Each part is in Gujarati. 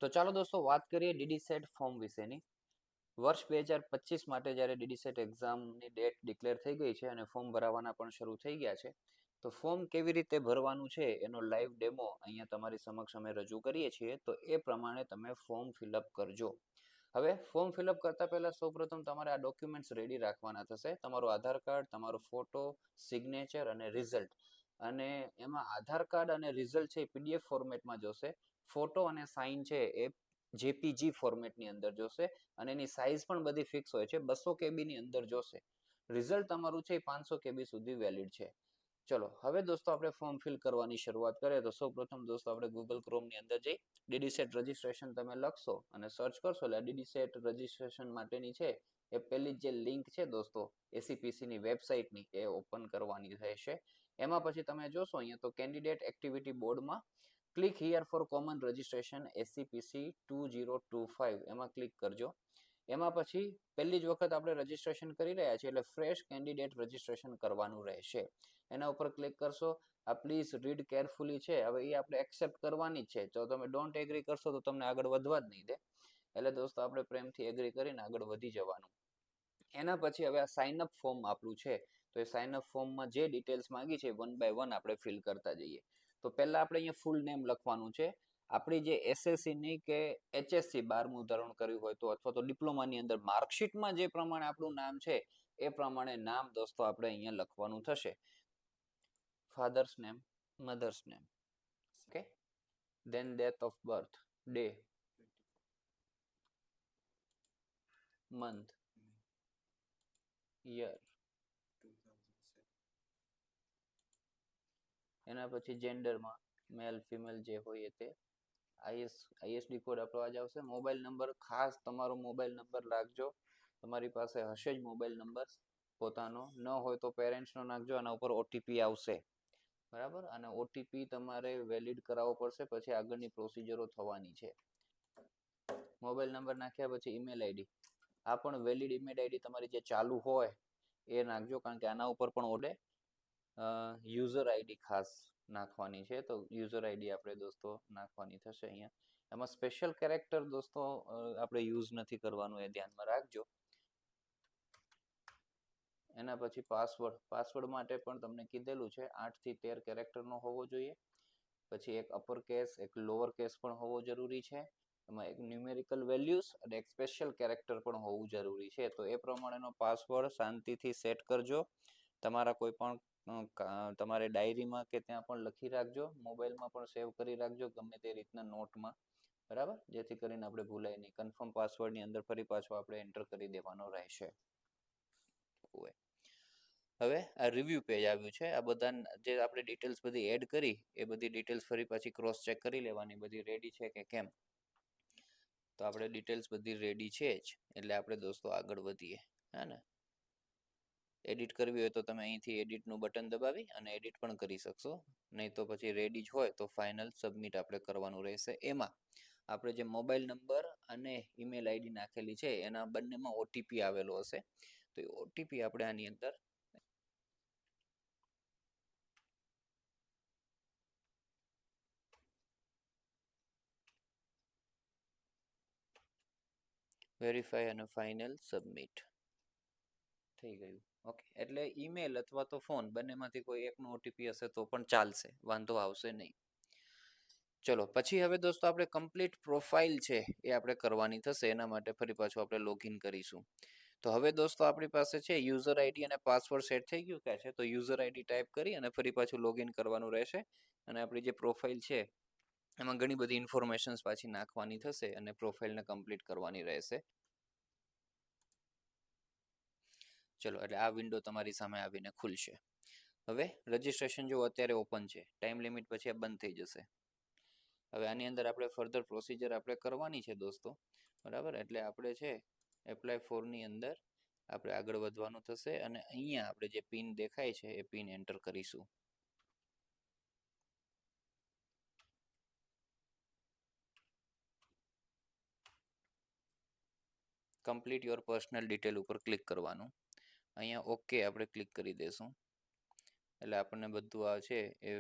તો ચાલો દોસ્તો વાત કરીએ ડીડીસેટ ફોર્મ વિશેની. વર્ષ 2025 માટે જ્યારે ડીડીસેટ એક્ઝામની ડેટ ડિક્લેર થઈ ગઈ છે અને ફોર્મ ભરાવાના પણ શરૂ થઈ ગયા છે, તો ફોર્મ કેવી રીતે ભરવાનું છે એનો લાઈવ ડેમો અહીંયા તમારી સમક્ષ અમે રજૂ કરીએ છીએ. તો એ પ્રમાણે તમે ફોર્મ ફિલઅપ કરજો. હવે ફોર્મ ફિલઅપ કરતા પહેલા સૌપ્રથમ તમારે આ ડોક્યુમેન્ટ્સ રેડી રાખવાના થશે. તમારું આધાર કાર્ડ, તમારો ફોટો, સિગ્નેચર અને રિઝલ્ટ. અને એમાં આધાર કાર્ડ અને રિઝલ્ટ છે એ પીડીએફ ફોર્મેટમાં જોશે. ફોટો અને સાઇન છે એ જેપીજી ફોર્મેટની અંદર જોશે અને એની સાઇઝ પણ બધી ફિક્સ હોય છે, 200 કેબીની અંદર જોશે. રિઝલ્ટ તમારું છે એ 500 કેબી સુધી વેલિડ છે. ચલો હવે દોસ્તો આપણે ફોર્મ ફિલ કરવાની શરૂઆત કરીએ. તો સૌપ્રથમ દોસ્તો આપણે ગૂગલ ક્રોમની અંદર જઈ ડીડીસેટ રજિસ્ટ્રેશન તમે લખશો અને સર્ચ કરશો એટલે ડીડીસેટ રજિસ્ટ્રેશન માટેની છે એ પહેલી જે લિંક છે દોસ્તો એસીપીસીની વેબસાઇટની એ ઓપન કરવાની રહેશે. એમાં પછી તમે જોશો અહીંયા તો કેન્ડિડેટ એક્ટિવિટી બોર્ડમાં click here for common registration ACPC 2025 એમાં ક્લિક કરજો. એમાં પછી પહેલી જ વખત આપણે રજિસ્ટ્રેશન કરી રહ્યા છીએ એટલે ફ્રેશ કેન્ડિડેટ રજિસ્ટ્રેશન કરવાનું રહેશે. એના ઉપર ક્લિક કરશો. આ પ્લીઝ રીડ કેરફુલી છે, હવે એ આપણે એક્સેપ્ટ કરવાની જ છે. જો તમે ડોન્ટ એગ્રી કરશો તો તમને આગળ વધવા જ નહીં દે. એટલે દોસ્તો આપણે પ્રેમથી એગ્રી કરીને આગળ વધી જવાનું. એના પછી હવે આ સાઇન અપ ફોર્મ આપણું છે, તો એ સાઇન અપ ફોર્મમાં જે ડિટેલ્સ માંગી છે 1 બાય 1 આપણે ફિલ કરતા જઈએ. તો પહેલા આપણે અહીંયા ફૂલ નેમ લખવાનું છે. આપણી જે એસએસસી ની કે એચએસસી 12મું ધોરણ કર્યું હોય તો અથવા તો ડિપ્લોમાની અંદર માર્કશીટમાં જે પ્રમાણે આપણું નામ છે એ પ્રમાણે નામ દોસ્તો આપણે અહીંયા લખવાનું થશે. Father's name, mother's name, okay. Then date of birth, day, month, year. એના પછી જેન્ડરમાં મેલ ફિમેલ જે હોય તે. આઈએસડી કોડ આપણો આ જ આવશે. મોબાઈલ નંબર, ખાસ તમારો મોબાઈલ નંબર રાખજો. તમારી પાસે હશે જ મોબાઈલ નંબર પોતાનો, ન હોય તો પેરેન્ટ્સનો નાખજો. આના ઉપર ઓટીપી આવશે, બરાબર. અને ઓટીપી તમારે વેલિડ કરાવવો પડશે, પછી આગળની પ્રોસિજરો થવાની છે. મોબાઈલ નંબર નાખ્યા પછી ઈમેલ આઈડી, આ પણ વેલિડ ઈમેલ આઈડી તમારી જે ચાલુ હોય એ નાખજો, કારણ કે આના ઉપર પણ ઓડે યુઝર આઈડી ખાસ નાખવાની છે. તો યુઝર આઈડી આપણે દોસ્તો નાખવાની થશે અહીંયા. એમાં સ્પેશિયલ કેરેક્ટર દોસ્તો આપણે યુઝ નથી કરવાનું, એ ધ્યાનમાં રાખજો. એના પછી પાસવર્ડ. પાસવર્ડ માટે પણ તમને કીધેલું છે 8 થી 13 કેરેક્ટરનો હોવો જોઈએ. પછી એક અપર કેસ, એક લોઅર કેસ પણ હોવો જરૂરી છે. એમાં એક ન્યુમેરિકલ વેલ્યુઝ અને એક સ્પેશિયલ કેરેક્ટર પણ હોવું જરૂરી છે. તો એ પ્રમાણેનો પાસવર્ડ શાંતિથી સેટ કરજો. તમારા કોઈ પણ તમારે ડાયરીમાં કે ત્યાં પણ લખી રાખજો, મોબાઈલમાં પણ સેવ કરી રાખજો, ગમે તે રીતના નોટમાં, બરાબર, જેથી કરીને આપણે ભૂલાય નહીં. કન્ફર્મ પાસવર્ડની અંદર ફરી પાછો આપણે એન્ટર કરી દેવાનો રહેશે. હવે આ રિવ્યુ પેજ આવ્યું છે. આ બધા જે આપણે ડિટેલ્સ બધી એડ કરી એ બધી ડિટેલ્સ ફરી પાછી ક્રોસ ચેક કરી લેવાની, બધી રેડી છે કે કેમ. તો આપણે ડિટેલ્સ બધી રેડી છે જ, એટલે આપણે દોસ્તો આગળ વધીએ. હા ને, એડિટ કરવી હોય તો તમે અહીંથી એડિટનું બટન દબાવી અને એડિટ પણ કરી શકશો. નહીં તો પછી રેડી જ હોય તો ફાઇનલ સબમિટ આપણે કરવાનું રહેશે. એમાં આપણે જે મોબાઈલ નંબર અને ઈમેલ આઈડી નાખેલી છે એના બંનેમાં ઓટીપી આવેલો હશે. તો એ ઓટીપી આપણે આની અંદર વેરીફાઈ અને ફાઇનલ સબમિટ થઈ ગયું. ઓકે, એટલે ઈમેલ અથવા તો ફોન બંનેમાંથી કોઈ એકનો ઓટીપી હશે તો પણ ચાલશે, વાંધો આવશે નહીં. ચલો પછી હવે દોસ્તો આપણે કમ્પ્લીટ પ્રોફાઇલ છે એ આપણે કરવાની થશે. એના માટે ફરી પાછું આપણે લોગિન કરીશું. તો હવે દોસ્તો આપણી પાસે છે યુઝર આઈડી અને પાસવર્ડ સેટ થઈ ગયું કે છે. તો યુઝર આઈડી ટાઈપ કરી અને ફરી પાછું લોગિન કરવાનું રહેશે. અને આપણી જે પ્રોફાઇલ છે એમાં ઘણી બધી ઇન્ફોર્મેશન્સ પાછી નાખવાની થશે અને પ્રોફાઇલને કમ્પ્લીટ કરવાની રહેશે. ચલો, એટલે આ વિન્ડો તમારી સામે આવીને ખુલશે. હવે રજિસ્ટ્રેશન જો અત્યારે ઓપન છે, ટાઈમ લિમિટ પછી આ બંધ થઈ જશે. હવે આની અંદર આપણે ફર્ધર પ્રોસિજર આપણે કરવાની છે દોસ્તો, બરાબર. એટલે આપણે છે એપ્લાય ફોરની અંદર આપણે આગળ વધવાનું થશે અને અહીંયા આપણે જે પિન દેખાય છે એ પિન એન્ટર કરીશું. કમ્પ્લીટ યોર પર્સનલ ડિટેલ ઉપર ક્લિક કરવાનું. અહીંયા ઓકે આપણે ક્લિક કરી દઈશું. એટલે આપણને બધું આ છે એ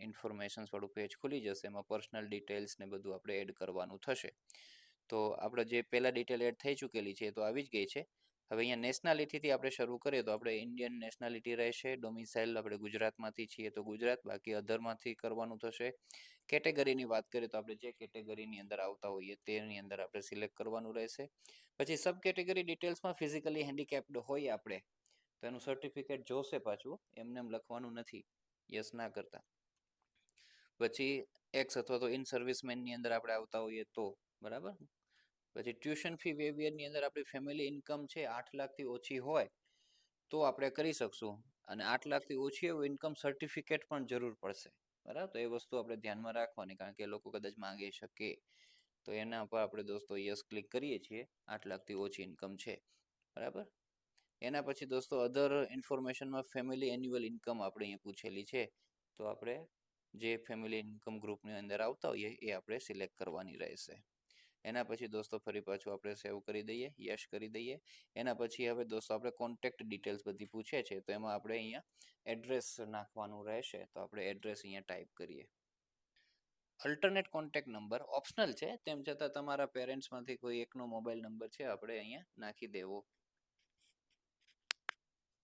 ઇન્ફોર્મેશન્સ વાળું પેજ ખુલી જશે. એમાં પર્સનલ ડિટેલ્સ ને બધું આપણે એડ કરવાનું થશે. તો આપણે જે પહેલા ડિટેલ એડ થઈ ચૂકેલી છે તો આવી જ ગઈ છે. હવે અહીંયા નેશનાલિટીથી આપણે શરૂ કરીએ તો આપણે ઇન્ડિયન નેશનાલિટી રહેશે. ડોમિસાઇલ આપણે ગુજરાતમાંથી છીએ તો ગુજરાત, બાકી અધરમાંથી કરવાનું થશે. કેટેગરીની વાત કરીએ તો આપણે જે કેટેગરીની અંદર આવતા હોઈએ તેની અંદર આપણે સિલેક્ટ કરવાનું રહેશે. પછી સબ કેટેગરી ડિટેલ્સમાં ફિઝિકલી હેન્ડીકેપ્ડ હોય આપણે તો એનું સર્ટિફિકેટ જોશે. પાછું એમને એમ લખવાનું નથી, યસ ના કરતા. પછી એક્સ અથવા તો ઇન સર્વિસમેનની અંદર આપણે આવતા હોઈએ તો બરાબર. પછી ટ્યુશન ફી વેવિયરની અંદર આપણી ફેમિલી ઇન્કમ છે 8 લાખથી ઓછી હોય તો આપણે કરી શકશું. અને 8 લાખથી ઓછી એવું ઇન્કમ સર્ટિફિકેટ પણ જરૂર પડશે. બરાબર, તો એ વસ્તુ આપણે ધ્યાનમાં રાખવાની, કારણ કે એ લોકો કદાચ માંગી શકે. તો એના પર આપણે દોસ્તો યસ ક્લિક કરીએ છીએ. 8 લાખથી ઓછી ઇન્કમ છે. બરાબર. એના પછી દોસ્તો અધર ઇન્ફોર્મેશનમાં ફેમિલી એન્યુઅલ ઇન્કમ આપણે અહીંયા પૂછેલી છે. તો આપણે જે ફેમિલી ઇન્કમ ગ્રુપની અંદર આવતા હોઈએ એ આપણે સિલેક્ટ કરવાની રહેશે. એના પછી દોસ્તો ફરી પાછું આપણે સેવ કરી દઈએ, યસ કરી દઈએ. એના પછી હવે દોસ્તો આપણે કોન્ટેક્ટ ડિટેલ્સ બધી પૂછે છે તો એમાં આપણે અહીંયા એડ્રેસ નાખવાનું રહેશે. તો આપણે એડ્રેસ અહીંયા ટાઈપ કરીએ. અલ્ટરનેટ કોન્ટેક્ટ નંબર ઓપ્શનલ છે, તેમ છતાં તમારા પેરેન્ટ્સમાંથી કોઈ એકનો મોબાઈલ નંબર છે આપણે અહીંયા નાખી દેવો.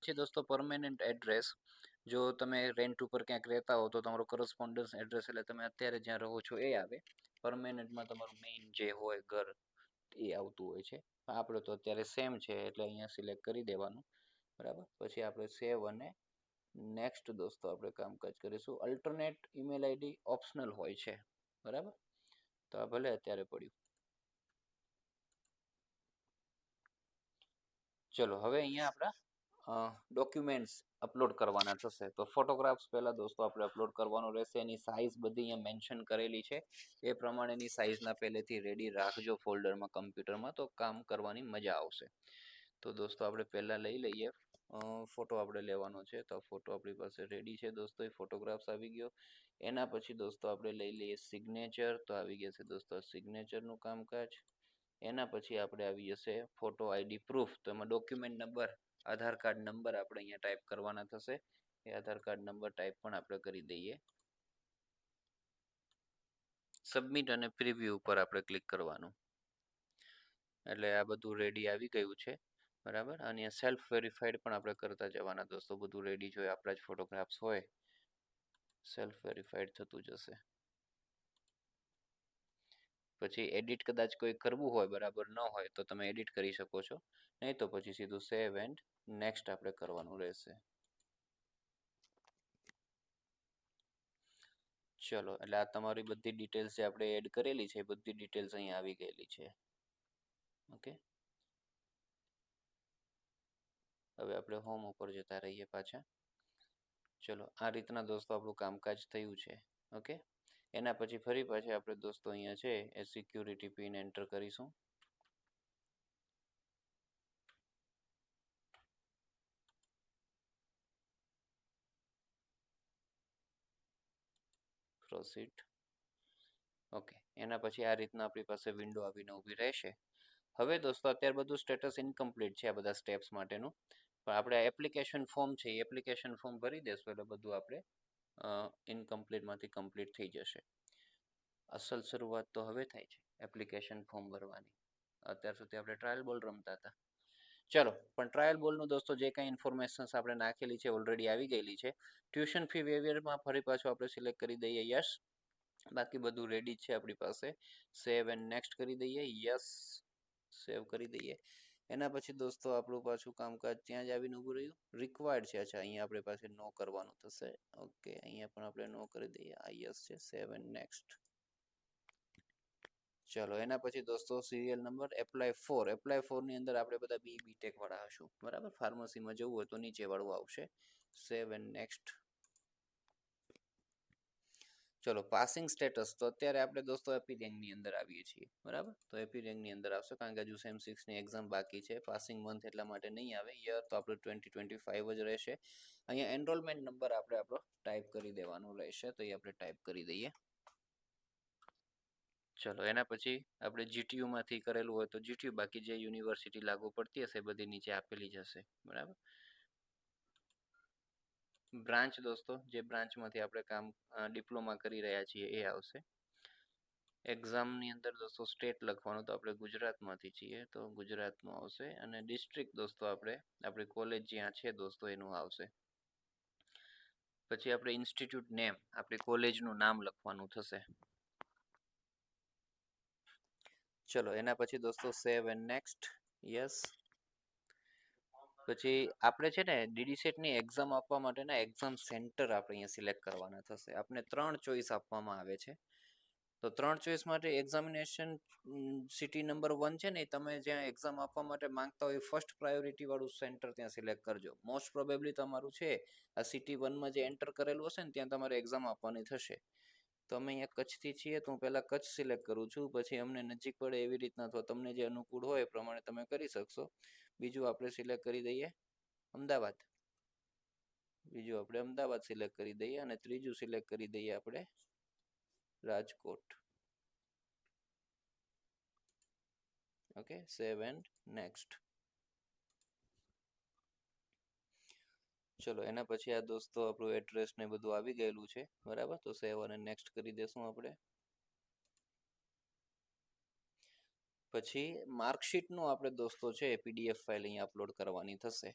પછી દોસ્તો પરમેનન્ટ એડ્રેસ, જો તમે રેન્ટ ઉપર ક્યાંક રહેતા હો તો તમારું કરસ્પોન્ડન્સ એડ્રેસ એટલે તમે અત્યારે જ્યાં રહો છો એ આવે. પરમેનન્ટમાં તમારું મેઇન જે હોય ઘર એ આવતું હોય છે. આપણે તો અત્યારે સેમ છે એટલે અહીંયા સિલેક્ટ કરી દેવાનું. બરાબર. પછી આપણે સેવ અને નેક્સ્ટ દોસ્તો આપણે કામકાજ કરીશું. અલ્ટરનેટ ઈમેલ આઈડી ઓપ્શનલ હોય છે. બરાબર, તો આ ભલે અત્યારે પડ્યું. ચલો હવે અહીંયા આપણા ડોક્યુમેન્ટ્સ અપલોડ કરવાના થશે. તો ફોટોગ્રાફ્સ પહેલા દોસ્તો આપણે અપલોડ કરવાનું રહેશે. એની સાઇઝ બધી અહીંયા મેન્શન કરેલી છે. એ પ્રમાણેની સાઇઝના પહેલેથી રેડી રાખજો ફોલ્ડરમાં કમ્પ્યુટરમાં, તો કામ કરવાની મજા આવશે. તો દોસ્તો આપણે પહેલા લઈ લઈએ. ફોટો આપણે લેવાનો છે તો ફોટો આપણી પાસે રેડી છે દોસ્તો. એ ફોટોગ્રાફ્સ આવી ગયો. એના પછી દોસ્તો આપણે લઈ લઈએ સિગ્નેચર. તો આવી ગયા છે દોસ્તો સિગ્નેચરનું કામકાજ. એના પછી આપણે આવી જશે ફોટો આઈડી પ્રૂફ. તો એમાં ડોક્યુમેન્ટ નંબર, આધાર કાર્ડ નંબર આપણે અહીંયા ટાઈપ કરવાના થશે. એ આધાર કાર્ડ નંબર ટાઈપ પણ આપણે કરી દઈએ. સબમિટ અને પ્રિવ્યુ ઉપર આપણે ક્લિક કરવાનું. એટલે આ બધું રેડી આવી ગયું છે. બરાબર. અને સેલ્ફ વેરીફાઈડ પણ આપણે કરતા જવાના દોસ્તો. બધું રેડી જોઈએ આપણા જ ફોટોગ્રાફ્સ હોય, સેલ્ફ વેરીફાઈડ થતું જશે. પછી એડિટ કદાચ કોઈ કરવું હોય, બરાબર ન હોય તો તમે એડિટ કરી શકો છો. નહીં તો પછી સીધું સેવ એન્ડ નેક્સ્ટ આપણે કરવાનું રહેશે. ચલો, એટલે આ તમારી બધી ડિટેલ્સ જે આપણે એડ કરેલી છે બધી ડિટેલ્સ અહીંયા આવી ગયેલી છે. ઓકે, હવે આપણે હોમ ઉપર જતા રહીએ પાછા. ચલો, આ રીતના દોસ્તો આપણું કામકાજ થયું છે. ઓકે, એના પછી ફરી પાછા આપણે દોસ્તો અહીંયા છે એ સિક્યુરિટી પિન એન્ટર કરીશું. પ્રોસીડ. ઓકે, એના પછી આ રીતના આપણી પાસે વિન્ડો આવીને ઊભી રહેશે. હવે દોસ્તો અત્યારે બધું સ્ટેટસ ઇનકમ્પ્લીટ છે આ બધા સ્ટેપ્સ માટેનું. પણ આપણે એપ્લિકેશન ફોર્મ છે એ એપ્લિકેશન ફોર્મ ભરી દેશું એટલે બધું આપણે ઇનકમ્પ્લીટમાંથી કમ્પ્લીટ થઈ જશે. અસલ શરૂઆત તો હવે થાય છે એપ્લિકેશન ફોર્મ ભરવાની. અત્યાર સુધી આપણે ટ્રાયલ બોલ રમતા હતા. ચલો, પણ ટ્રાયલ બોલનું દોસ્તો જે કાંઈ ઇન્ફોર્મેશન્સ આપણે નાખેલી છે ઓલરેડી આવી ગયેલી છે. ટ્યુશન ફી વેવિયરમાં ફરી પાછું આપણે સિલેક્ટ કરી દઈએ યસ. બાકી બધું રેડી છે આપણી પાસે. સેવ એન્ડ નેક્સ્ટ કરી દઈએ. યસ, સેવ કરી દઈએ. એના પછી દોસ્તો આપણું પાછું કામકાજ ત્યાં જ આવીને ઊભું રહ્યું. રિક્વાયર્ડ છે, અચ્છા અહીંયા આપણે પાસે નો કરવાનું થશે. ઓકે, અહીંયા પણ આપણે નો કરી દઈએ. આ યસ છે. Save and next. ચલો, એના પછી દોસ્તો સિરિયલ નંબર એપ્લાય ફોરની અંદર આપણે બધા બીટેક વાળા હશું. બરાબર, ફાર્મસીમાં જવું હોય તો નીચે વાળું આવશે. Save and next. ચલો, પાસિંગ સ્ટેટસ તો અત્યારે આપણે દોસ્તો એપી રેન્કની અંદર આવીએ છીએ. બરાબર, તો એપી રેન્કની અંદર આવશે કારણ કે હજુ સેમ 6ની એક્ઝામ બાકી છે. પાસિંગ મંથ એટલા માટે નહીં આવે. યર તો આપણું 2025 જ રહેશે. અહીંયા એનરોલમેન્ટ નંબર આપણે આપણો ટાઈપ કરી દેવાનું રહેશે. તો એ આપણે ટાઈપ કરી દઈએ. ચલો, એના પછી આપણે જીટીયુમાંથી કરેલું હોય તો જીટીયુ, બાકી જે યુનિવર્સિટી લાગુ પડતી હશે બધી નીચે આપેલી જ હશે. બરાબર, બ્રાન્ચ દોસ્તો, જે બ્રાન્ચમાંથી આપણે કામ ડિપ્લોમા કરી રહ્યા છીએ એ આવશે. એક્ઝામની અંદર દોસ્તો સ્ટેટ લખવાનું, તો આપણે ગુજરાતમાંથી છીએ તો ગુજરાતનું આવશે. અને ડિસ્ટ્રિક્ટ દોસ્તો આપણી કોલેજ જ્યાં છે દોસ્તો એનું આવશે. પછી આપણે ઇન્સ્ટિટ્યૂટ નેમ, આપણી કોલેજનું નામ લખવાનું થશે. ચલો એના પછી દોસ્તો સેવ એન્ડ નેક્સ્ટ. યસ. પછી આપણે છે ને ડીડી સેટની એક્ઝામ આપવા માટેના એક્ઝામ સેન્ટર આપણે અહીંયા સિલેક્ટ કરવાના થશે. આપણે 3 ચોઈસ આપવામાં આવે છે. તો 3 ચોઈસ માટે એક્ઝામિનેશન સિટી નંબર 1 છે ને, તમે જ્યાં એક્ઝામ આપવા માટે માંગતા હોય ફર્સ્ટ પ્રાયોરિટી વાળું સેન્ટર ત્યાં સિલેક્ટ કરજો. મોસ્ટ પ્રોબેબલી તમારું છે આ સિટી 1માં જે એન્ટર કરેલું હશે ને ત્યાં તમારે એક્ઝામ આપવાની થશે. તો અમે અહીંયા કચ્છથી છીએ તો હું પહેલાં કચ્છ સિલેક્ટ કરું છું, પછી અમને નજીક પડે એવી રીતના અથવા તમને જે અનુકૂળ હોય એ પ્રમાણે તમે કરી શકશો. બીજું આપણે સિલેક્ટ કરી દઈએ અમદાવાદ. બીજું આપણે અમદાવાદ સિલેક્ટ કરી દઈએ અને ત્રીજું સિલેક્ટ કરી દઈએ આપણે Rajkot. Okay, save and next. ચલો એના પછી આ દોસ્તો આપણું એડ્રેસ ને બધું આવી ગયેલું છે, બરાબર. તો સેવ અને નેક્સ્ટ કરી દેશું આપણે. પછી માર્કશીટનું આપણે દોસ્તો છે પીડીએફ ફાઇલ અહીંયા અપલોડ કરવાની થશે.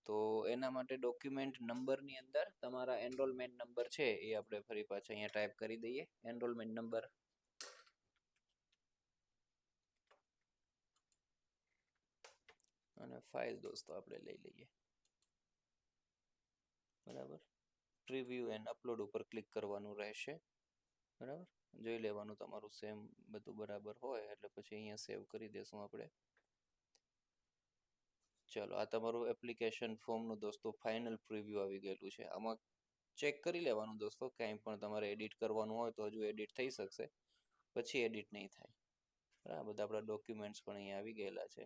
તો એના માટે ડોક્યુમેન્ટ નંબરની અંદર તમારા એનરોલમેન્ટ નંબર છે એ આપણે ફરી પાછા અહીંયા ટાઈપ કરી દઈએ. એનરોલમેન્ટ નંબર અને ફાઇલ દોસ્તો આપણે લઈ લઈએ, બરાબર. પ્રીવ્યુ એન્ડ અપલોડ ઉપર ક્લિક કરવાનું રહેશે, બરાબર. જોઈ લેવાનું તમારું સેમ બધું બરાબર હોય એટલે પછી અહીંયા સેવ કરી દેશું આપણે. ચલો આ તમારું એપ્લિકેશન ફોર્મનું દોસ્તો ફાઇનલ પ્રિવ્યુ આવી ગયેલું છે. આમાં ચેક કરી લેવાનું દોસ્તો, કાંઈ પણ તમારે એડિટ કરવાનું હોય તો હજુ એડિટ થઈ શકશે, પછી એડિટ નહીં થાય. બરાબર, બધા આપણા ડોક્યુમેન્ટ્સ પણ અહીંયા આવી ગયેલા છે.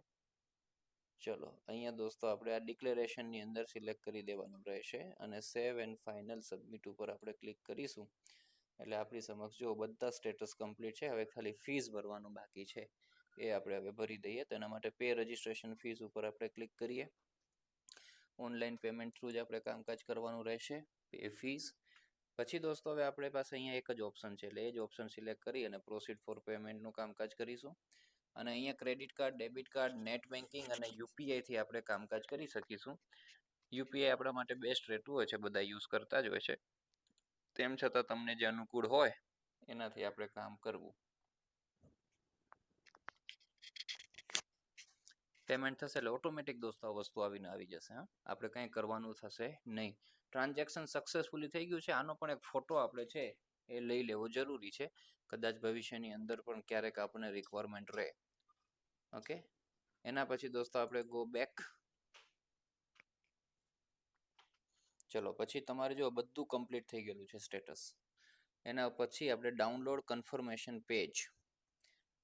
ચલો અહીંયા દોસ્તો આપણે આ ડિક્લેરેશનની અંદર સિલેક્ટ કરી દેવાનું રહેશે અને સેવ એન્ડ ફાઇનલ સબમિટ ઉપર આપણે ક્લિક કરીશું એટલે આપણી સમક્ષ જો બધા સ્ટેટસ કમ્પ્લીટ છે. હવે ખાલી ફીસ ભરવાનું બાકી છે, એ આપણે હવે ભરી દઈએ. તો એના માટે પે રજિસ્ટ્રેશન ફીસ ઉપર આપણે ક્લિક કરીએ. ઓનલાઈન પેમેન્ટ થ્રુ જ આપણે કામકાજ કરવાનું રહેશે, પે ફીસ. પછી દોસ્તો હવે આપણે પાસે અહીંયા એક જ ઓપ્શન છે એટલે એ જ ઓપ્શન સિલેક્ટ કરી અને પ્રોસીડ ફોર પેમેન્ટનું કામકાજ કરીશું. અને અહીંયા credit card, debit card, net banking અને યુપીઆઈથી આપણે કામકાજ કરી શકીશું. યુપીઆઈ આપણા માટે બેસ્ટ રહેતું હોય છે, બધા યુઝ કરતા જ હોય છે. તેમ છતાં તમને જે અનુકૂળ હોય એનાથી આપણે કામ કરવું. પેમેન્ટ થશે એટલે ઓટોમેટિક દોસ્તો આ વસ્તુ આવીને આવી જશે. હા, આપણે કંઈ કરવાનું થશે નહીં. ટ્રાન્ઝેક્શન સક્સેસફુલી થઈ ગયું છે. આનો પણ એક ફોટો આપણે છે એ લઈ લેવો જરૂરી છે, કદાચ ભવિષ્યની અંદર પણ ક્યારેક આપણને રિક્વાયરમેન્ટ રહે. ઓકે, એના પછી દોસ્તો આપણે ગો બેક. ચલો પછી તમારે જો બધું કમ્પ્લીટ થઈ ગયેલું છે સ્ટેટસ, એના પછી આપણે ડાઉનલોડ કન્ફર્મેશન પેજ,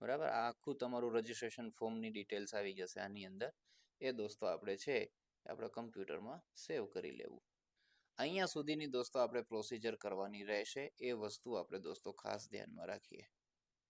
બરાબર. આ આખું તમારું રજીસ્ટ્રેશન ફોર્મની ડિટેલ્સ આવી જશે આની અંદર. એ દોસ્તો આપણે છે આપણા કમ્પ્યુટરમાં સેવ કરી લેવું. અહીંયા સુધીની દોસ્તો આપણે પ્રોસિજર કરવાની રહેશે. એ વસ્તુ આપણે દોસ્તો ખાસ ધ્યાનમાં રાખીએ.